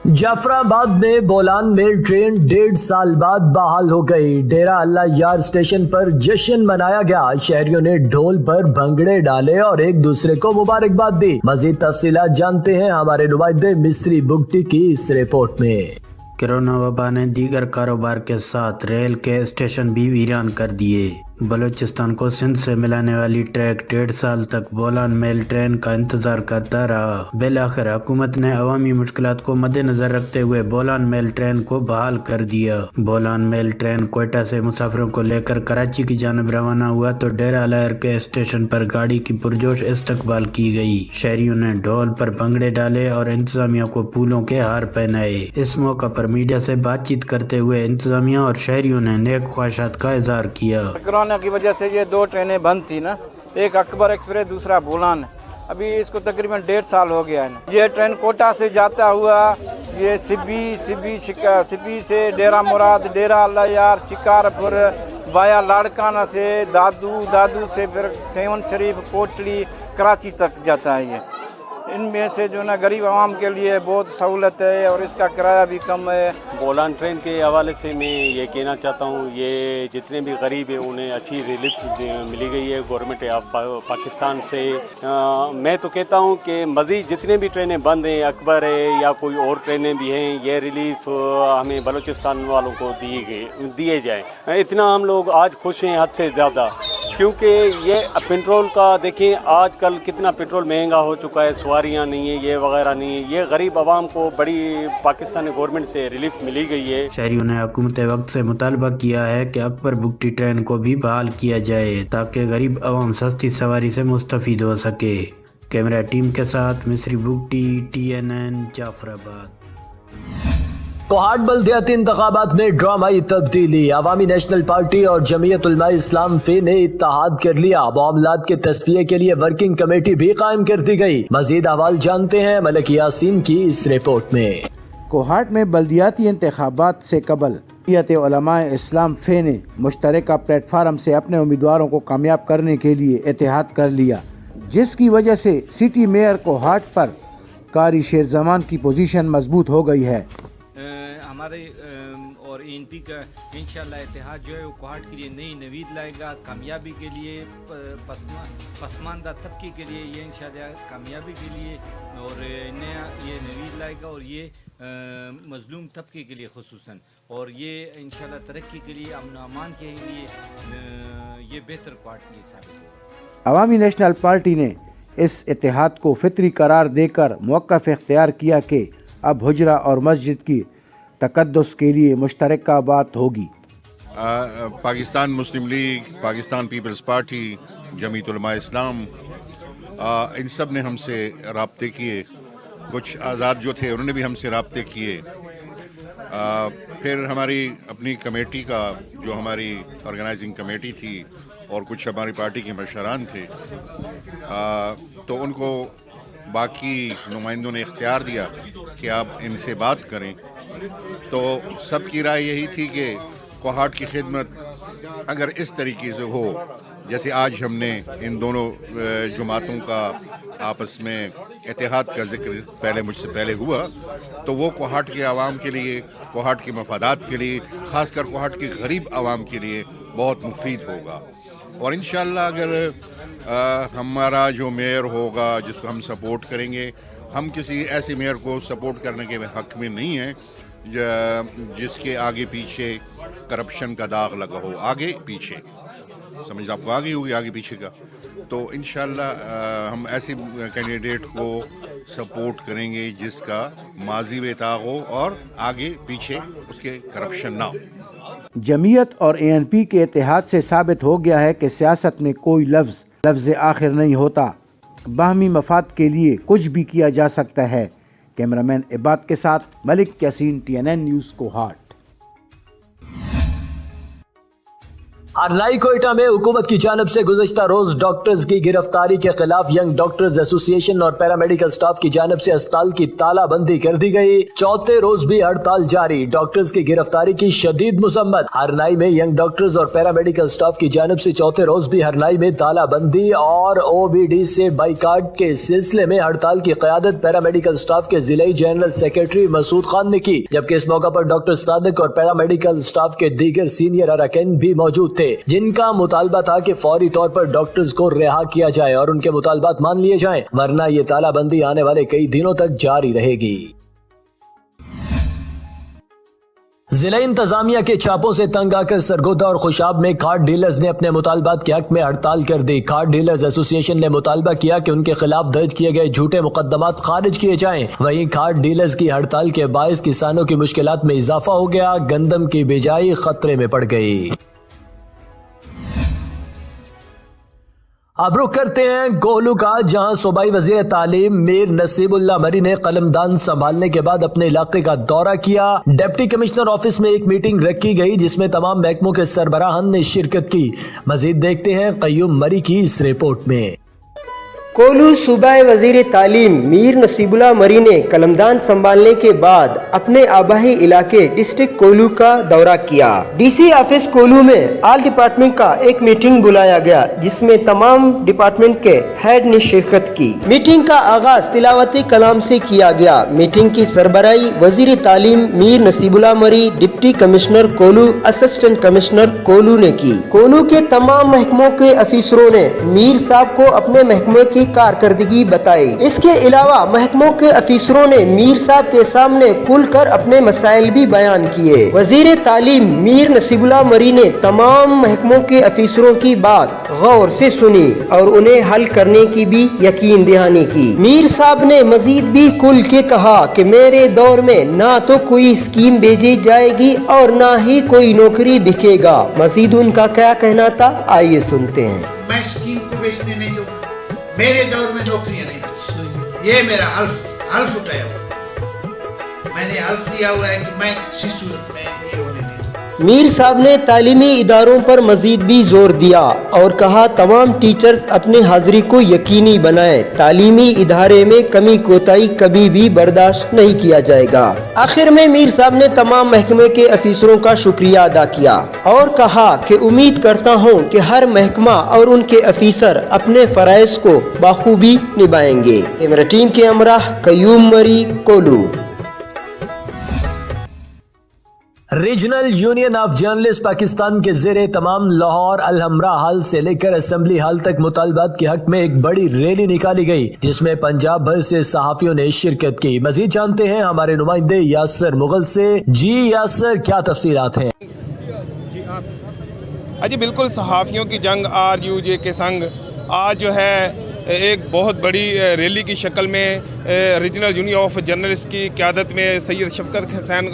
जाफराबाद में Bolan mail train 1.5 साल बाद बहाल हो गई। डेरा अल्लाह यार स्टेशन पर जश्न मनाया गया। शहरियों ने ढोल पर भंगड़े डाले और एक दूसरे को मुबारकबाद दी। मजीद तफसीलात जानते हैं हमारे नुमाइंदे मिस्री बुगटी की इस रिपोर्ट में। कोरोना वबा ने दीगर कारोबार के साथ रेल के स्टेशन भी वीरान कर दिए। बलूचिस्तान को सिंध से मिलाने वाली ट्रैक 1.5 साल तक बोलान मेल ट्रेन का इंतजार करता रहा। बिलाखिर हुकूमत ने अवामी मुश्किलात को मद्देनजर रखते हुए बोलान मेल ट्रेन को बहाल कर दिया। बोलान मेल ट्रेन कोयटा से मुसाफिरों को लेकर कराची की जानिब रवाना हुआ तो डेरा अलायर के स्टेशन पर गाड़ी की पुरजोश इस्तकबाल की गई। शहरियों ने ढोल पर भंगड़े डाले और इंतजामिया को फूलों के हार पहनाए। इस मौका पर मीडिया से बातचीत करते हुए इंतजामिया और शहरियों ने नेक ख्वाहिशात का इजहार किया। कोरोना की वजह से ये 2 ट्रेनें बंद थी ना, एक अकबर एक्सप्रेस दूसरा बोलान। अभी इसको तकरीबन 1.5 साल हो गया है। ये ट्रेन कोटा से जाता हुआ ये सिब्बी से डेरा मुराद, डेरा अल्लाह यार, शिकारपुर वाया लाड़काना से दादू से फिर सेवन शरीफ, कोटली, कराची तक जाता है। ये इनमें से जो ना गरीब आवाम के लिए बहुत सहूलत है और इसका किराया भी कम है। बोलान ट्रेन के हवाले से मैं ये कहना चाहता हूँ, ये जितने भी गरीब हैं उन्हें अच्छी रिलीफ मिली गई है गवर्नमेंट ऑफ पाकिस्तान से। मैं तो कहता हूँ कि मज़ीद जितने भी ट्रेनें बंद हैं, अकबर है या कोई और ट्रेनें भी हैं, ये रिलीफ हमें बलूचिस्तान वालों को दिए जाए। इतना हम लोग आज खुश हैं हद से ज़्यादा, क्योंकि ये पेट्रोल का देखें आजकल कितना पेट्रोल महंगा हो चुका है, सवारियाँ नहीं है, ये वगैरह नहीं है। ये गरीब आवाम को बड़ी पाकिस्तानी गवर्नमेंट से रिलीफ मिली गई है। शहरियों ने हुकूमत वक्त से मुतालबा किया है कि अकबर बुगटी ट्रेन को भी बहाल किया जाए ताकि गरीब आवाम सस्ती सवारी से मुस्तफीद हो सके। कैमरा टीम के साथ मिस्री बुगटी, TNN जाफराबाद। कोहाट बल्दियाती इंतखाबात में ड्रामाई तब्दीली। अवामी नेशनल पार्टी और जमीयत उलमा इस्लाम फे ने इत्तेहाद कर लिया। मामलात के तस्फिये के लिए वर्किंग कमेटी भी कायम कर दी गई। मजीद अहवाल जानते हैं मलिक यासीन की इस रिपोर्ट में। कोहाट में बल्दियाती इंतखाबात से कबल जमीयत उलमा इस्लाम फे ने मुश्तरका प्लेटफार्म से अपने उम्मीदवारों को कामयाब करने के लिए इत्तेहाद कर लिया, जिसकी वजह से सिटी मेयर कोहाट पर कारी शेर जमान की पोजीशन मजबूत हो गई है। हमारे और ANP का इंशाल्लाह इत्तेहाद जो है वो कोहाट के लिए नई नवीद लाएगा, कामयाबी के लिए, पसमानदा तबके के लिए, ये इंशाल्लाह कामयाबी के लिए और नया ये नवीद लाएगा और ये मजलूम तबके के लिए खुसूसन, और ये इंशाल्लाह तरक्की के लिए, अमन अमान के लिए ये बेहतर कोहाट के लिए साबित होगा। अवामी नेशनल पार्टी ने इस इत्तेहाद को फितरी करार देकर मौक़िफ़ इख्तियार किया कि अब हुजरा और मस्जिद की तकद्दुस के लिए मुश्तरका बात होगी। Pakistan Muslim League, Pakistan Peoples Party, Jamiat Ulema Islam, इन सब ने हमसे राब्ते किए। कुछ आज़ाद जो थे उन्होंने भी हमसे राब्ते किए। फिर हमारी अपनी कमेटी का जो हमारी ऑर्गेनाइजिंग कमेटी थी और कुछ हमारी पार्टी के मशरान थे, तो उनको बाकी नुमाइंदों ने इख्तियार दिया कि आप इनसे बात करें। तो सबकी राय यही थी कि कोहाट की खिदमत अगर इस तरीके से हो जैसे आज हमने इन दोनों जमातों का आपस में इत्तेहाद का जिक्र मुझसे पहले हुआ, तो वो कोहाट के आवाम के लिए, कोहाट के मफादात के लिए, ख़ासकर कोहाट के गरीब आवाम के लिए बहुत मुफीद होगा। और इंशाअल्लाह अगर हमारा जो मेयर होगा जिसको हम सपोर्ट करेंगे, हम किसी ऐसे मेयर को सपोर्ट करने के हक़ में नहीं हैं जिसके आगे पीछे करप्शन का दाग लगा हो। आगे पीछे समझ आपको आगे होगी, आगे पीछे का। तो इंशाअल्लाह हम ऐसे कैंडिडेट को सपोर्ट करेंगे जिसका माजी में दाग हो और आगे पीछे उसके करप्शन ना हो। जमीयत और ANP के इत्तेहाद से साबित हो गया है कि सियासत में कोई लफ्ज़ आखिर नहीं होता। बाहमी मफाद के लिए कुछ भी किया जा सकता है। कैमरामैन इबाद के साथ मलिक यासीन, TNN न्यूज़ कोहाट। हरनाई कोयटा में हुकूमत की जानिब से गुज़श्ता रोज डॉक्टर्स की गिरफ्तारी के खिलाफ यंग डॉक्टर्स एसोसिएशन और पैरामेडिकल स्टाफ की जानिब से अस्पताल की तालाबंदी कर दी गई। चौथे रोज भी हड़ताल जारी, डॉक्टर्स की गिरफ्तारी की शदीद मुसम्मत। हरनाई में यंग डॉक्टर्स और पैरामेडिकल स्टाफ की जानिब से चौथे रोज भी हरनाई में तालाबंदी और OBD से बाइकाट के सिलसिले में हड़ताल की क़यादत पैरामेडिकल स्टाफ के जिला जनरल सेक्रेटरी मसूद खान ने की, जबकि इस मौका पर डॉक्टर सादिक और पैरामेडिकल स्टाफ के दीगर सीनियर अरकान भी मौजूद थे, जिनका मुतालबा था कि फौरी तौर पर डॉक्टर्स को रिहा किया जाए और उनके मुतालबात मान लिए जाएं, वरना ये तालाबंदी आने वाले कई दिनों तक जारी रहेगी। जिला इंतजामिया के चापों से तंग आकर सरगोदा और खुशाब में कार्ड डीलर्स ने अपने मुतालबात के हक में हड़ताल कर दी। कार्ड डीलर्स एसोसिएशन ने मुतालबा किया कि उनके खिलाफ दर्ज किए गए झूठे मुकदमात खारिज किए जाएं। वहीं कार्ड डीलर्स की हड़ताल के बायस किसानों की मुश्किलात में इजाफा हो गया, गंदम की बिजाई खतरे में पड़ गई। अब रुख करते हैं कोहलू का, जहां सूबाई वजीर तालीम मीर नसीबुल्लाह मरी ने कलमदान संभालने के बाद अपने इलाके का दौरा किया। डिप्टी कमिश्नर ऑफिस में एक मीटिंग रखी गई जिसमें तमाम महकमों के सरबराहान ने शिरकत की। मजीद देखते हैं कय्यूम मरी की इस रिपोर्ट में। कोहलू सूबाई वजीर तालीम मीर नसीबुल्लाह मरी ने कलमदान संभालने के बाद अपने आबाई इलाके डिस्ट्रिक्ट कोहलू का दौरा किया। DC ऑफिस कोहलू में ऑल डिपार्टमेंट का एक मीटिंग बुलाया गया, जिसमें तमाम डिपार्टमेंट के हेड ने शिरकत की। मीटिंग का आगाज तिलावती कलाम से किया गया। मीटिंग की सरबराही वजीर तालीम मीर नसीबुल्लाह मरी, डिप्टी कमिश्नर कोहलू, असिस्टेंट कमिश्नर कोहलू ने की। कोहलू के तमाम महकमों के अफसरों ने मीर साहब को अपने महकमे की कारकर्दगी बताई। इसके अलावा महकमों के अफसरों ने मीर साहब के सामने खुलकर अपने मसाइल भी बयान किए। वजीर तालीम मीर नसीबुल्लाह मरी ने तमाम महकमों के अफसरों की बात गौर से सुनी और उन्हें हल करने की भी यकीन दहानी की। मीर साहब ने मजीद भी खुल के कहा कि मेरे दौर में ना तो कोई स्कीम भेजी जाएगी और ना ही कोई नौकरी बिकेगा। मजीद उनका क्या कहना था, आइए सुनते हैं। मैं स्कीम को बेचने नहीं दूंगा, मेरे दौर में नौकरियां नहीं, ये मेरा हल्फ उठाया हुआ, मैंने हल्फ लिया हुआ है कि मैं किसी सूरत में ये होने नहीं दूंगा। मीर साहब ने तालीमी इदारों पर मजीद भी जोर दिया और कहा तमाम टीचर्स अपनी हाजिरी को यकीनी बनाएं। तालीमी इदारे में कमी कोताही कभी भी बर्दाश्त नहीं किया जाएगा। आखिर में मीर साहब ने तमाम महकमे के अफसरों का शुक्रिया अदा किया और कहा कि उम्मीद करता हूं कि हर महकमा और उनके अफसर अपने फराइज को बाखूबी निभाएंगे। कैमरा टीम के हमरा Qayyum Marri, Kohlu. Regional union of journalist Pakistan के ज़ेरे तमाम लाहौर अलहमरा हाल से लेकर असेंबली हाल तक मुतालबात के हक में एक बड़ी रैली निकाली गई, जिसमें पंजाब भर से सहाफियों ने शिरकत की। मजीद जानते हैं हमारे नुमाइंदे यासर मुगल से। जी यासर, क्या तफसीलात हैं? जी बिल्कुल, सहाफ़ियों की जंग RUJ के संग आज जो है एक बहुत बड़ी रैली की शक्ल में रीजनल यूनियन ऑफ जर्नलिस्ट की क़यादत में, सैयद शफकत हुसैन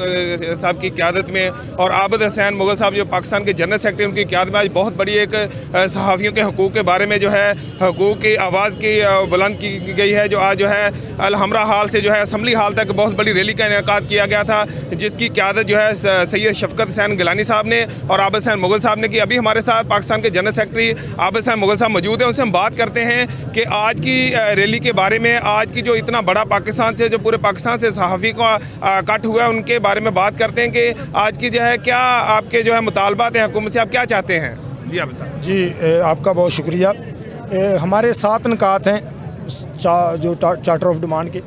साहब की क़यादत में और आबिद हुसैन मुगल साहब जो पाकिस्तान के जनरल सेक्रेटरी, उनकी क़यादत में आज बहुत बड़ी एक सहाफ़ियों के हकूक़ के बारे में जो है हकूक़ की आवाज़ की बुलंद की गई है। जो आज जो है अलहमरा हाल से जो है असम्बली हाल तक बहुत बड़ी रैली का इनेकाद किया गया था, जिसकी क़यादत जो है सैयद शफकत हुसैन गिलानी साहब ने और आबिद हुसैन मुगल साहब ने की। अभी हमारे साथ पाकिस्तान के जनरल सेक्रेटरी आबिद हुसैन मुगल साहब मौजूद हैं, उनसे हम बात करते हैं कि आज की रैली के बारे में, आज की जो इतना बड़ा पाकिस्तान से, जो पूरे पाकिस्तान से सहाफ़ी का कट हुआ है, उनके बारे में बात करते हैं कि आज की जो है क्या आपके जो है मुतालबात हैं हुकूमत से, आप क्या चाहते हैं? जी आप साहब। जी आपका बहुत शुक्रिया। हमारे 7 निकात हैं जो चार्टर ऑफ डिमांड के,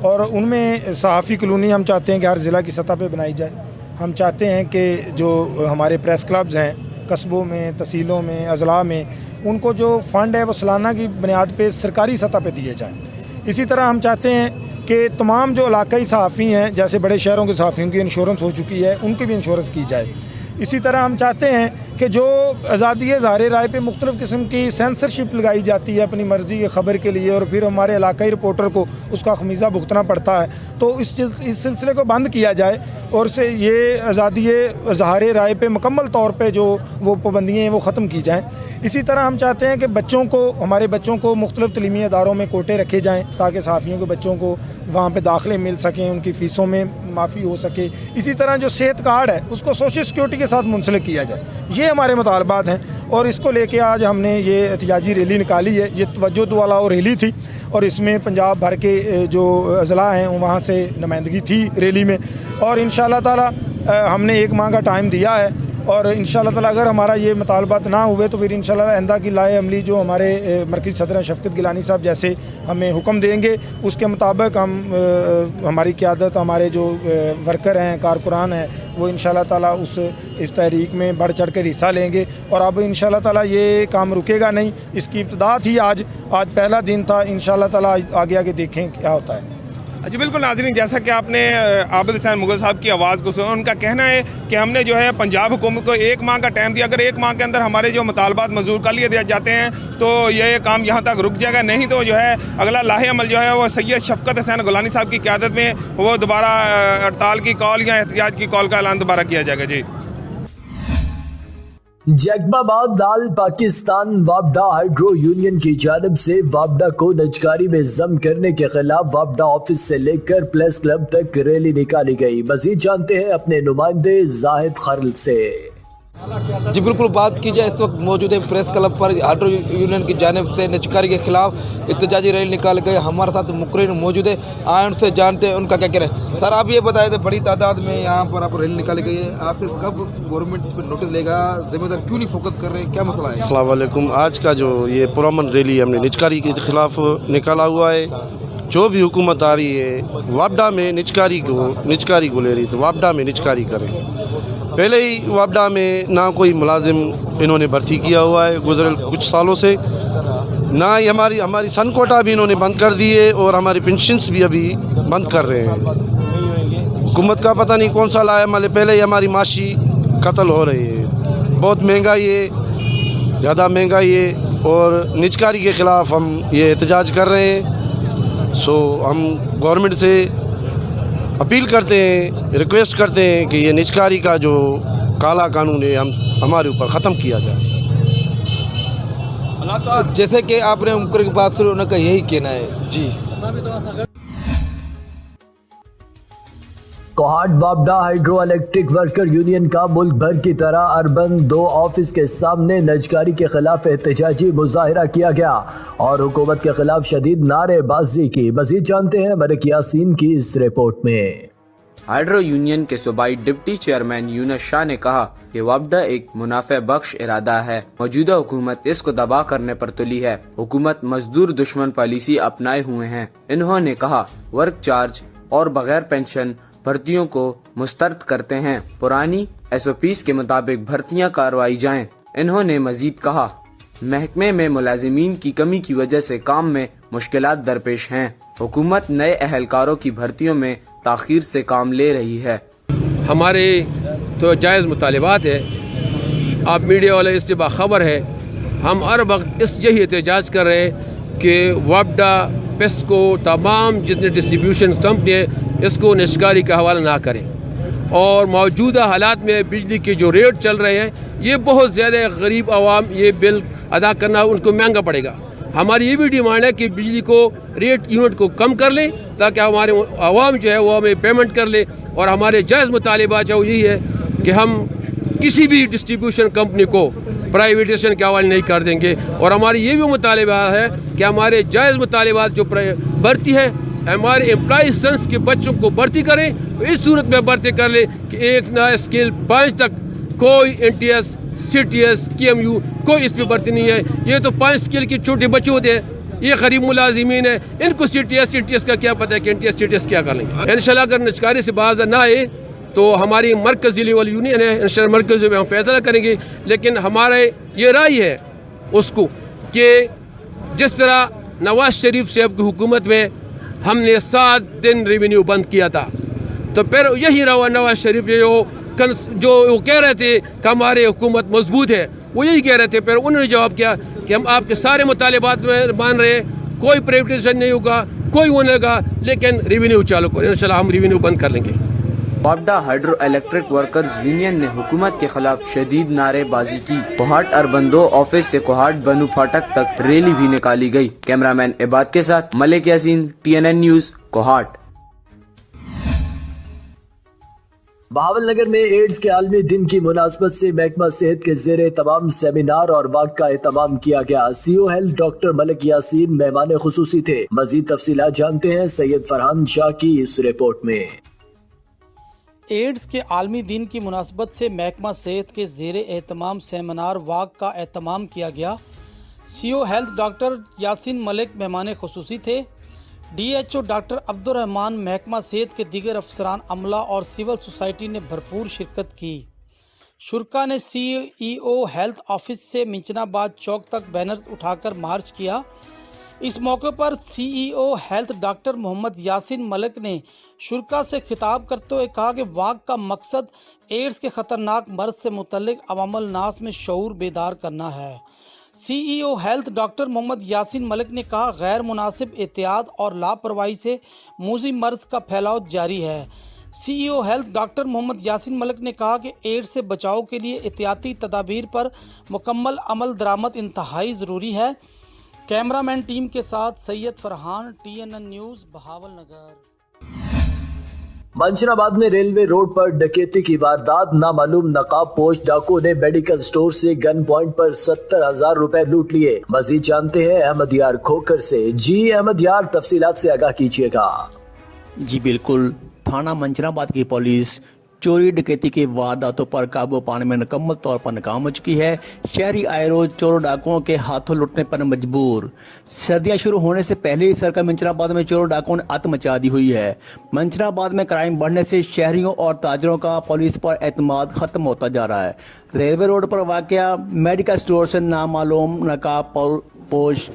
और उनमें सहाफ़ी कॉलोनी हम चाहते हैं कि हर ज़िला की सतह पे बनाई जाए। हम चाहते हैं कि जो हमारे प्रेस क्लब्स हैं कस्बों में, तहसीलों में, अज़ला में, उनको जो फ़ंड है वो सालाना की बुनियाद पे सरकारी सतह पे दिए जाएँ। इसी तरह हम चाहते हैं कि तमाम जो इलाकाई सहाफ़ी हैं, जैसे बड़े शहरों के सहाफ़ियों की इंश्योरेंस हो चुकी है, उनकी भी इंश्योरेंस की जाए। इसी तरह हम चाहते हैं कि जो आज़ादी ज़ाहिर राय पे मुख्तलिफ़ किस्म की सेंसरशिप लगाई जाती है अपनी मर्ज़ी की ख़बर के लिए, और फिर हमारे इलाकाई रिपोर्टर को उसका खमीज़ा भुगतना पड़ता है, तो इस सिलसिले को बंद किया जाए और से ये आज़ादी ज़ाहिर राय पे मुकम्मल तौर पे जो वो पाबंदियाँ हैं वो ख़त्म की जाएँ। इसी तरह हम चाहते हैं कि बच्चों को, हमारे बच्चों को मुख्तलिफ़ तलीमी अदारों में कोटे रखे जाएँ ताकि सहाफ़ियों के बच्चों को वहाँ पर दाखिले मिल सकें, उनकी फ़ीसों में माफ़ी हो सके। इसी तरह जो सेहत कार्ड है उसको सोशल सिक्योरिटी के साथ मुंसलिक किया जाए, ये हमारे मुतालबात हैं। और इसको लेके आज हमने ये एहतिजाजी रैली निकाली है। ये तवज्जो वाला और रैली थी और इसमें पंजाब भर के जो अज़ला हैं वहाँ से नुमाइंदगी थी रैली में। और इंशाअल्लाह ताला हमने 1 माह का टाइम दिया है और इंशाअल्लाह ताला अगर हमारा ये मुतालबात ना हुए तो फिर इंशाअल्लाह आइंदा की लाए अमली जो हमारे मरकज़ी सदर शफ़क़त गिलानी साहब जैसे हमें हुक्म देंगे उसके मुताबिक हम हमारी क़यादत, हमारे जो वर्कर हैं, कारकुरान हैं, वो इंशाअल्लाह ताला इस तहरीक में बढ़ चढ़ कर हिस्सा लेंगे। और अब इंशाअल्लाह ताला ये काम रुकेगा नहीं, इसकी इब्तिदा थी आज पहला दिन था। इंशाअल्लाह ताला आगे आगे देखें क्या होता है। जी बिल्कुल नाज़रीन, जैसा कि आपने आबिद हुसैन मुग़ल साहब की आवाज़ को सुना, उनका कहना है कि हमने जो है पंजाब हुकूमत को 1 माह का टाइम दिया। अगर 1 माह के अंदर हमारे जो मुतालबात मंजूर कर लिए दिए जाते हैं तो ये काम यहाँ तक रुक जाएगा, नहीं तो जो है अगला लाहे अमल जो है वो सैयद शफ़क़त हुसैन गिलानी साहब की क़यादत में वो दोबारा हड़ताल की कॉल या एहतजाज की कॉल का ऐलान दोबारा किया जाएगा। जी जैकबाबाद लाल पाकिस्तान वापडा हाइड्रो यूनियन की जानिब से वापडा को नजकारी में जम करने के खिलाफ वापडा ऑफिस से लेकर प्रेस क्लब तक रैली निकाली गई। मजीद जानते हैं अपने नुमाइंदे जाहिद खरल से। जी बिल्कुल, बात की जाए इस वक्त मौजूद है प्रेस क्लब पर हाइड्रो यूनियन की जानिब से निजकारी के खिलाफ एहतजाजी रैली निकाल गए। हमारे साथ मुकर्रिर मौजूद है, आए उनसे जानते हैं उनका क्या कहना है। सर आप ये बताए थे बड़ी तादाद में यहाँ पर आप रैली निकाली गई है, आखिर कब गवर्नमेंट इस पर नोटिस लेगा, जिम्मेदार क्यों नहीं फोकस कर रहे हैं, क्या मसला है? अस्सलाम वालेकुम। आज का जो ये पुरअमन रैली हमने निजकारी के खिलाफ निकाला हुआ है। जो भी हुकूमत आ रही है वापडा में निजकारी को ले रही तो वापडा में निजकारी करें। पहले ही वापडा में ना कोई मुलाजिम इन्होंने भर्ती किया हुआ है गुज़रे कुछ सालों से, ना ही हमारी सन कोटा भी इन्होंने बंद कर दी है और हमारी पेंशन्स भी अभी बंद कर रहे हैं। हुकूमत का पता नहीं कौन सा लाया माले, पहले ही हमारी माशी कत्ल हो रही है, बहुत महंगाई है, ज़्यादा महंगाई है और निजकारी के ख़िलाफ़ हम ये एहतजाज कर रहे हैं। सो हम गवर्नमेंट से अपील करते हैं, रिक्वेस्ट करते हैं कि ये निजकारी का जो काला कानून है हमारे ऊपर ख़त्म किया जाए। जैसे कि आपने उनकी बात सुनी, उनका यही कहना है। जी कोहाट वापडा हाइड्रो इलेक्ट्रिक वर्कर यूनियन का मुल्क भर की तरह अर्बन 2 ऑफिस के सामने नजकारी के खिलाफ एहतजाजी मुजाहिरा किया गया और हुकूमत के खिलाफ शदीद नारेबाजी की। मजीद जानते हैं मलिक यासीन की इस रिपोर्ट में। हाइड्रो यूनियन के सूबाई डिप्टी चेयरमैन यूनुस शाह ने कहा कि वापडा एक मुनाफे बख्श इरादा है, मौजूदा हुकूमत इसको दबा करने पर तुली है। हुकूमत मजदूर दुश्मन पॉलिसी अपनाए हुए हैं। इन्होंने कहा वर्क चार्ज और बगैर पेंशन भर्तियों को मुस्तरद करते हैं, पुरानी SOPs के मुताबिक भर्तियां करवाई जाएं। इन्होंने मजीद कहा महकमे में मुलाजिमीन की कमी की वजह से काम में मुश्किलात दरपेश हैं। हुकूमत नए अहलकारों की भर्तियों में ताखीर से काम ले रही है। हमारे तो जायज़ मुतालिबात है, आप मीडिया वाले इससे बाखबर है। हम हर वक्त यही एहतजाज कर रहे हैं कि वापडा पेस्को तमाम जितने डिस्ट्रीब्यूशन कंपनी है इसको निजकारी का हवाला ना करें और मौजूदा हालात में बिजली के जो रेट चल रहे हैं ये बहुत ज़्यादा गरीब आवाम ये बिल अदा करना उनको महंगा पड़ेगा। हमारी ये भी डिमांड है कि बिजली को रेट यूनिट को कम कर लें ताकि हमारे आवाम जो है वो हमें पेमेंट कर ले। और हमारे जायज़ मुतालिबा जो यही है कि हम किसी भी डिस्ट्रीब्यूशन कंपनी को प्राइवेटाइजेशन के हवाले नहीं कर देंगे। और हमारी ये भी मुतालिबा है कि हमारे जायज़ मुतालिबात जो भर्ती है हमारे एम्प्लॉय सन्स के बच्चों को भर्ती करें, तो इस सूरत में भर्ती कर ले कि 1 नया स्केल 5 तक कोई NTS, CTS, KMU कोई इस पर भर्ती नहीं है। ये तो 5 स्केल के छोटे बच्चे होते हैं, ये गरीब मुलाजिमीन है, इनको CTS, NTS का क्या पता है कि NTS, CTS क्या कर लेंगे। इंशाल्लाह अगर निजकारी से बाज ना आए तो हमारी मरकज़ी लेवल यूनियन है, इंशाल्लाह मरकज़ में हम फैसला करेंगे। लेकिन हमारे ये राय है उसको कि जिस तरह नवाज शरीफ साहब की हुकूमत में हमने 7 दिन रेवेन्यू बंद किया था, तो फिर यही रहा नवाज शरीफ जो वो कह रहे थे कि हमारी हुकूमत मजबूत है, वो यही कह रहे थे। फिर उन्होंने जवाब किया कि हम आपके सारे मुतालिबात में मान रहे हैं, कोई प्राइवेटाइजेशन नहीं होगा, कोई वो नहीं होगा, लेकिन रेवेन्यू चालू करें। इंशाल्लाह हम रेवेन्यू बंद कर लेंगे। वापडा हाइड्रो इलेक्ट्रिक वर्कर्स यूनियन ने हुकूमत के खिलाफ शदीद नारेबाजी की। कोहाट अर्बन 2 ऑफिस से कोहाट बनू फाटक तक रैली भी निकाली गई। कैमरामैन इबाद के साथ मलिक यासीन, TNN न्यूज़, कोहाट। بہاول نگر میں ایڈز کے عالمی دن کی مناسبت سے محکمہ صحت کے زیر اہتمام سیمینار اور واک کا اہتمام کیا گیا۔ سی او ہیلتھ ڈاکٹر ملک یاسین مہمان خصوصی تھے۔ مزید تفصیلات جانتے ہیں سید فرحان شاہ کی اس رپورٹ میں۔ ایڈز کے عالمی دن کی مناسبت سے محکمہ صحت کے زیر اہتمام سیمینار واک کا اہتمام کیا گیا۔ سی O health doctor Yasin Malik مہمان خصوصی تھے۔ ڈی ایچ او ڈاکٹر عبد الرحمان، محکمہ صحت کے دیگر افسران عملہ اور سول سوسائٹی نے بھرپور شرکت کی۔ شرکا نے سی ای او ہیلتھ آفس سے منچناباد چوک تک بینرز اٹھا کر مارچ کیا۔ اس موقع پر سی ای او ہیلتھ ڈاکٹر محمد یاسین ملک نے شرکا سے خطاب کرتے ہوئے کہا کہ واک کا مقصد ایڈز کے خطرناک مرض سے متعلق عوام الناس میں شعور بیدار کرنا ہے۔ سی ای او ہیلتھ ڈاکٹر محمد یاسین ملک نے کہا غیر مناسب احتیاط اور لاپرواہی سے موذی مرض کا پھیلاؤ جاری ہے۔ سی ای او ہیلتھ ڈاکٹر محمد یاسین ملک نے کہا کہ ایڈز سے بچاؤ کے لیے احتیاطی تدابیر پر مکمل عمل درآمد انتہائی ضروری ہے۔ کیمرہ مین ٹیم کے ساتھ سید فرحان، TNN نیوز، بہاول نگر۔ منچناباد میں ریلوے روڈ پر ڈکیتی کی واردات۔ نامعلوم نقاب پوش ڈاکو نے میڈیکل سٹور سے گن پوائنٹ پر 70,000 روپے لوٹ لیے۔ مزید جانتے ہیں احمد یار کھوکر سے۔ جی احمد یار، تفصیلات سے آگاہ کیجیے گا۔ جی بالکل، تھانہ منچناباد کی پولیس چوری ڈکیتی کی وارداتوں پر قابو پانے میں مکمل طور پر ناکام ہو چکی ہے۔ شہری آئے روز چوروں ڈاکوؤں کے ہاتھوں لٹنے پر مجبور۔ سردیاں شروع ہونے سے پہلے ہی سرکل منچناباد میں چوروں ڈاکوؤں نے آت مچا دی ہوئی ہے۔ منچناباد میں کرائم بڑھنے سے شہریوں اور تاجروں کا پولیس پر اعتماد ختم ہوتا جا رہا ہے۔ ریلوے روڈ پر واقع میڈیکل سٹور سے نامعلوم نقاب پوش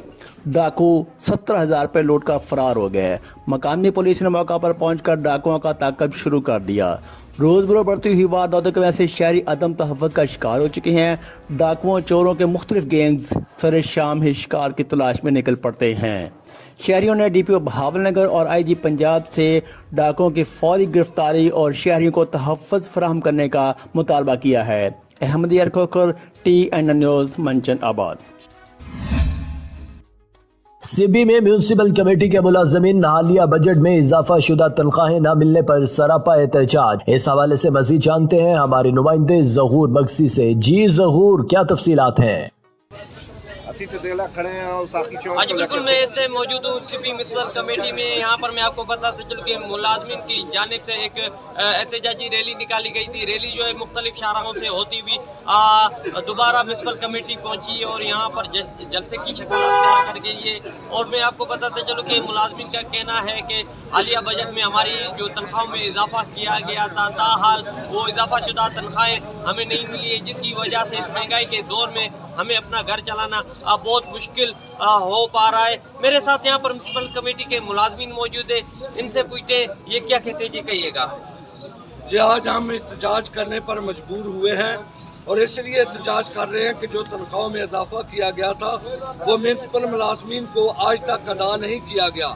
ڈاکو 70,000 روپے لوٹ کر فرار ہو گئے۔ مقامی پولیس نے موقع پر پہنچ کر ڈاکوؤں کا تعاقب شروع کر دیا۔ روز بروز بڑھتی ہوئی وارداتوں کی وجہ سے شہری عدم تحفظ کا شکار ہو چکے ہیں۔ ڈاکوؤں چوروں کے مختلف گینگز سر شام ہی شکار کی تلاش میں نکل پڑتے ہیں۔ شہریوں نے ڈی پی او بہاول نگر اور آئی جی پنجاب سے ڈاکوؤں کی فوری گرفتاری اور شہریوں کو تحفظ فراہم کرنے کا مطالبہ کیا ہے۔ احمد یار کھوکر، TNN نیوز، منچن آباد۔ سبی میں میونسپل کمیٹی کے ملازمین حالیہ بجٹ میں اضافہ شدہ تنخواہیں نہ ملنے پر سراپا احتجاج۔ اس حوالے سے مزید جانتے ہیں ہمارے نمائندے ظہور بگسی سے۔ جی ظہور، کیا تفصیلات ہیں؟ آج بالکل میں اس ٹائم موجود ہوں سبی میونسپل کمیٹی میں۔ یہاں پر میں آپ کو بتاتا چلوں کہ ملازمین کی جانب سے ایک احتجاجی ریلی نکالی گئی تھی۔ ریلی جو ہے مختلف شاہراہوں سے ہوتی ہوئی دوبارہ میونسپل کمیٹی پہنچی اور یہاں پر جلسے کی شکل اختیار کر گئی ہے۔ اور میں آپ کو بتاتا چلوں کہ ملازمین کا کہنا ہے کہ حالیہ بجٹ میں ہماری جو تنخواہوں میں اضافہ کیا گیا تھا، تاحال وہ اضافہ شدہ تنخواہیں ہمیں نہیں ملی ہے، جس کی وجہ سے اس مہنگائی کے دور میں ہمیں اپنا گھر چلانا بہت مشکل ہو پا رہا ہے۔ میرے ساتھ یہاں پر میونسپل کمیٹی کے ملازمین موجود ہیں، ان سے پوچھتے ہیں یہ کیا کہتے ہیں۔ جی کہیے گا۔ جی آج ہم احتجاج کرنے پر مجبور ہوئے ہیں اور اس لیے احتجاج کر رہے ہیں کہ جو تنخواہوں میں اضافہ کیا گیا تھا وہ میونسپل ملازمین کو آج تک ادا نہیں کیا گیا،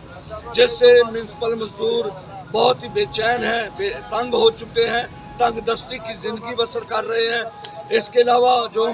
جس سے میونسپل مزدور بہت ہی بے چین ہیں، تنگ ہو چکے ہیں، تنگ دستی کی زندگی بسر کر رہے ہیں۔ اس کے علاوہ جو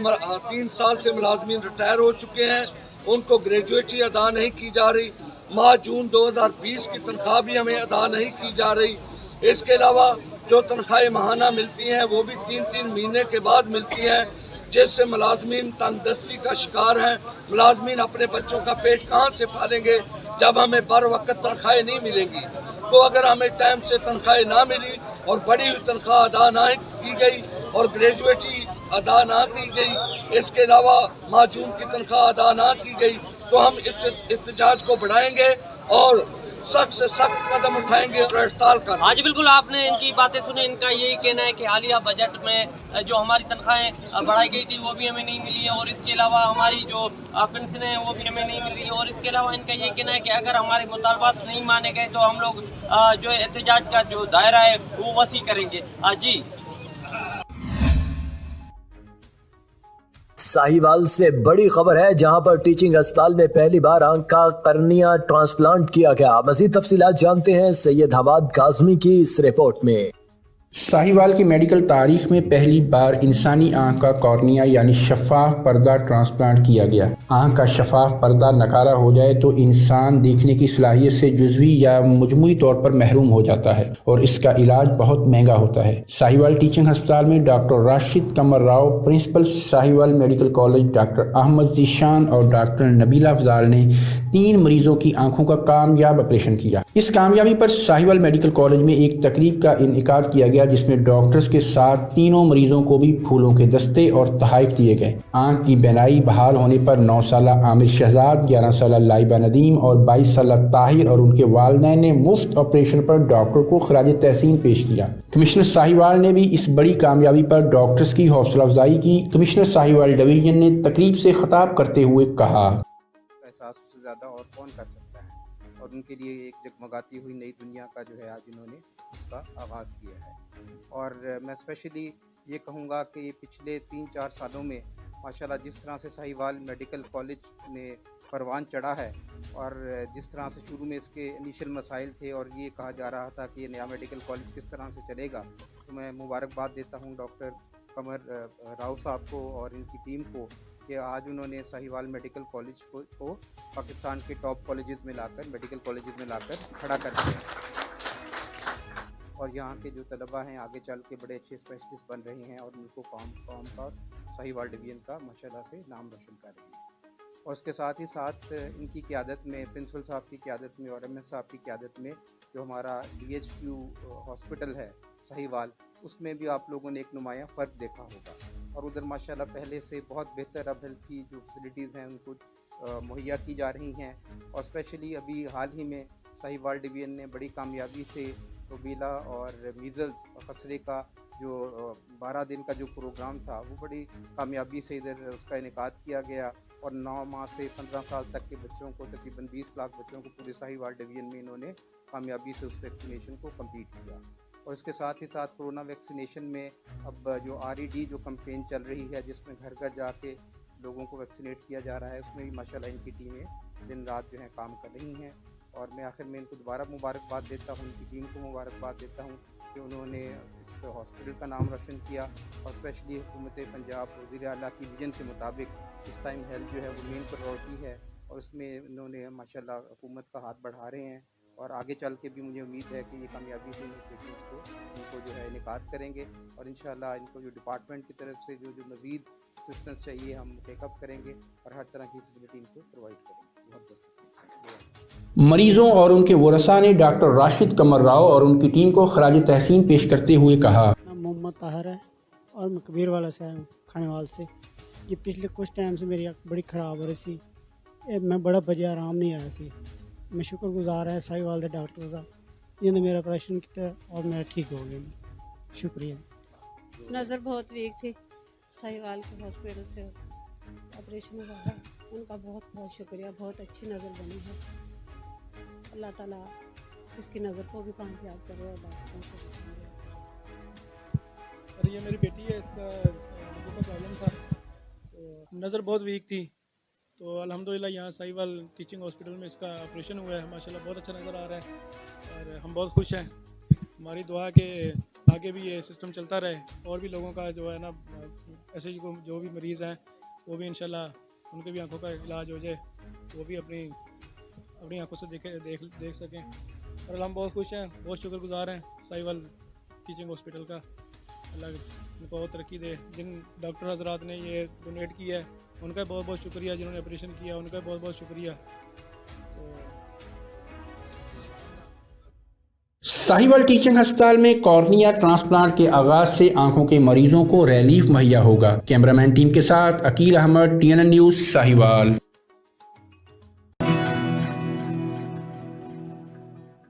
3 سال سے ملازمین ریٹائر ہو چکے ہیں ان کو گریجویٹی ادا نہیں کی جا رہی۔ ماہ جون 2020 کی تنخواہ بھی ہمیں ادا نہیں کی جا رہی۔ اس کے علاوہ جو تنخواہیں ماہانہ ملتی ہیں وہ بھی 3 مہینے کے بعد ملتی ہیں، جس سے ملازمین تنگ دستی کا شکار ہیں۔ ملازمین اپنے بچوں کا پیٹ کہاں سے پالیں گے جب ہمیں بر وقت تنخواہیں نہیں ملیں گی؟ تو اگر ہمیں ٹائم سے تنخواہیں نہ ملی اور بڑی ہوئی تنخواہ ادا نہ کی گئی اور گریجویٹی ادا نہ کی گئی، اس کے علاوہ ماہ جون کی تنخواہ ادا نہ کی گئی، تو ہم اس احتجاج کو بڑھائیں گے اور سخت سے سخت قدم اٹھائیں گے اور ہڑتال کریں گے۔ ہاں جی بالکل، آپ نے ان کی باتیں سنی۔ ان کا یہی کہنا ہے کہ حالیہ بجٹ میں جو ہماری تنخواہیں بڑھائی گئی تھی وہ بھی ہمیں نہیں ملی ہے، اور اس کے علاوہ ہماری جو پنشنیں ہیں وہ بھی ہمیں نہیں ملی، اور اس کے علاوہ ان کا یہ کہنا ہے کہ اگر ہمارے مطالبات نہیں مانے گئے تو ہم لوگ جو احتجاج کا جو دائرہ ہے وہ وسیع کریں گے۔ جی ساہیوال سے بڑی خبر ہے، جہاں پر ٹیچنگ اسپتال میں پہلی بار آنکھ کا قرنیہ ٹرانسپلانٹ کیا گیا۔ مزید تفصیلات جانتے ہیں سید حماد کاظمی کی اس رپورٹ میں۔ साहिवाल की मेडिकल तारीख में पहली बार इंसानी आँख का कॉर्निया यानी शफाफ पर्दा ट्रांसप्लांट किया गया। आँख का शफाफ पर्दा नकारा हो जाए तो इंसान देखने की सलाहियत से जुज़वी या मजमूई तौर पर महरूम हो जाता है और इसका इलाज बहुत महंगा होता है। साहिवाल टीचिंग अस्पताल में doctor Rashid Qamar Rao, principal Sahiwal medical college, doctor Ahmed Zeeshan और डॉक्टर नबीला अफजाल ने 3 मरीजों की आंखों का कामयाब ऑपरेशन किया। इस कामयाबी पर साहिवाल मेडिकल कॉलेज में एक तकरीब का इनेकाद किया गया जिसमें डॉक्टर्स के साथ तीनों मरीजों को भी फूलों के दस्ते और तोहफे दिए गए। आंख की बीनाई बहाल होने पर 9 साल आमिर शहजाद, 11 साल लाइबा नदीम और 22 साल ताहिर और उनके वालिदैन ने मुफ्त ऑपरेशन पर डॉक्टर को खराज तहसीन पेश किया। कमिश्नर साहिवाल ने भी इस बड़ी कामयाबी पर डॉक्टर्स की हौसला अफजाई की। कमिश्नर साहिवाल डिवीजन ने तकरीब से खिताब करते हुए कहा, एहसास उससे ज़्यादा और कौन कर सकता है, और उनके लिए एक जगमगाती हुई नई दुनिया का जो है आज इन्होंने उसका आगाज़ किया है। और मैं स्पेशली ये कहूँगा कि पिछले 3-4 सालों में माशाल्लाह जिस तरह से साहिवाल मेडिकल कॉलेज ने परवान चढ़ा है और जिस तरह से शुरू में इसके इनिशियल मसाइल थे और ये कहा जा रहा था कि ये नया मेडिकल कॉलेज किस तरह से चलेगा, तो मैं मुबारकबाद देता हूँ डॉक्टर कमर राव साहब को और इनकी टीम को कि आज उन्होंने साहिवाल मेडिकल कॉलेज को पाकिस्तान के टॉप कॉलेजेस में लाकर, मेडिकल कॉलेजेस में लाकर खड़ा कर दिया और यहाँ के जो तलबा हैं आगे चल के बड़े अच्छे स्पेशलिस्ट बन रहे हैं और उनको कौम का साहिवाल डिवीज़न का माशाल्लाह से नाम रोशन कर रहे हैं। और उसके साथ ही साथ इनकी क़यादत में, प्रिंसिपल साहब की क़यादत में और MS साहब की क़यादत में जो हमारा DHQ हॉस्पिटल है साहिवाल, उसमें भी आप लोगों ने एक नुमायाँ फ़र्क देखा होगा और उधर माशाल्लाह पहले से बहुत बेहतर अब हेल्थ की जो फैसिलिटीज़ हैं उनको मुहैया की जा रही हैं। और स्पेशली अभी हाल ही में साहिवाल डिवीज़न ने बड़ी कामयाबी से रूबेला और मीज़ल्स खसरे का जो 12 दिन का जो प्रोग्राम था वो बड़ी कामयाबी से इधर उसका इनेकाद किया गया और 9 माह से 15 साल तक के बच्चों को, तकरीबन 20 लाख बच्चों को पूरे साहिवाल डिवीज़न में इन्होंने कामयाबी से उस वैक्सीनेशन को कंप्लीट किया। और इसके साथ ही साथ कोरोना वैक्सीनेशन में अब जो RED जो कैंपेन चल रही है जिसमें घर घर जाके लोगों को वैक्सीनेट किया जा रहा है, उसमें भी माशाल्लाह इनकी टीमें दिन रात जो है काम कर रही हैं। और मैं आखिर में इनको दोबारा मुबारकबाद देता हूँ, उनकी टीम को मुबारकबाद देता हूँ कि उन्होंने इस हॉस्पिटल का नाम रोशन किया और स्पेशली हुकूमत पंजाब वज़ीर आला की विजन के मुताबिक इस टाइम हेल्थ जो है वो मेन प्रायोरिटी है और उसमें इन्होंने माशाल्लाह हुकूमत का हाथ बढ़ा रहे हैं और आगे चल के भी मुझे उम्मीद है कि ये कामयाबी से इनको जो है इनेकाद करेंगे और इंशाल्लाह इनको जो डिपार्टमेंट की तरफ से जो मज़ीद असिस्टेंस चाहिए हम टेकअप करेंगे और हर तरह की फैसिलिटी इनको प्रोवाइड करेंगे। बहुत बहुत शुक्रिया। मरीजों और उनके वरसा ने डॉक्टर राशिद कमर राव और उनकी टीम को खराज तहसीन पेश करते हुए कहा, मोहम्मद ताहिर है और मैं कबीर वाला से आया हूँ खानेवाल से। ये पिछले कुछ टाइम से मेरी आँख बड़ी ख़राब हो रही थी, मैं बड़ा बजे आराम नहीं आया सी। मैं शुक्रगुजार है साहिवाल के डॉक्टर साहब, जिन्होंने मेरा ऑपरेशन किया और मैं ठीक हो गया। शुक्रिया। नज़र बहुत वीक थी, साहिवाल के हॉस्पिटल से ऑपरेशन हुआ है, उनका बहुत बहुत शुक्रिया। बहुत अच्छी नज़र बनी है, अल्लाह ताला इसकी नज़र को भी कामयाब करे और डॉक्टरों को। और ये मेरी बेटी है, इसका प्रॉब्लम था तो नज़र बहुत वीक थी, तो अल्हम्दुलिल्लाह यहाँ साहिवाल टीचिंग हॉस्पिटल में इसका ऑपरेशन हुआ है। माशाल्लाह बहुत अच्छा नज़र आ रहा है और हम बहुत खुश हैं। हमारी दुआ के आगे भी ये सिस्टम चलता रहे और भी लोगों का जो है ना ऐसे जो भी मरीज़ हैं वो भी इंशाल्लाह उनके भी आंखों का इलाज हो जाए, वो भी अपनी आंखों से देख सकें। और हम बहुत खुश हैं, बहुत शुक्रगुजार हैं साहिवाल टीचिंग हॉस्पिटल का। अल्लाह उनको बहुत तरक्की दे। जिन डॉक्टर हजरात ने ये डोनेट किया है उनका बहुत बहुत शुक्रिया, जिन्होंने ऑपरेशन किया उनका बहुत बहुत शुक्रिया। साहिवाल टीचिंग अस्पताल में कॉर्निया ट्रांसप्लांट के आगाज से आंखों के मरीजों को रिलीफ मुहैया होगा। कैमरामैन टीम के साथ अकील अहमद, TNN न्यूज़ साहिवाल।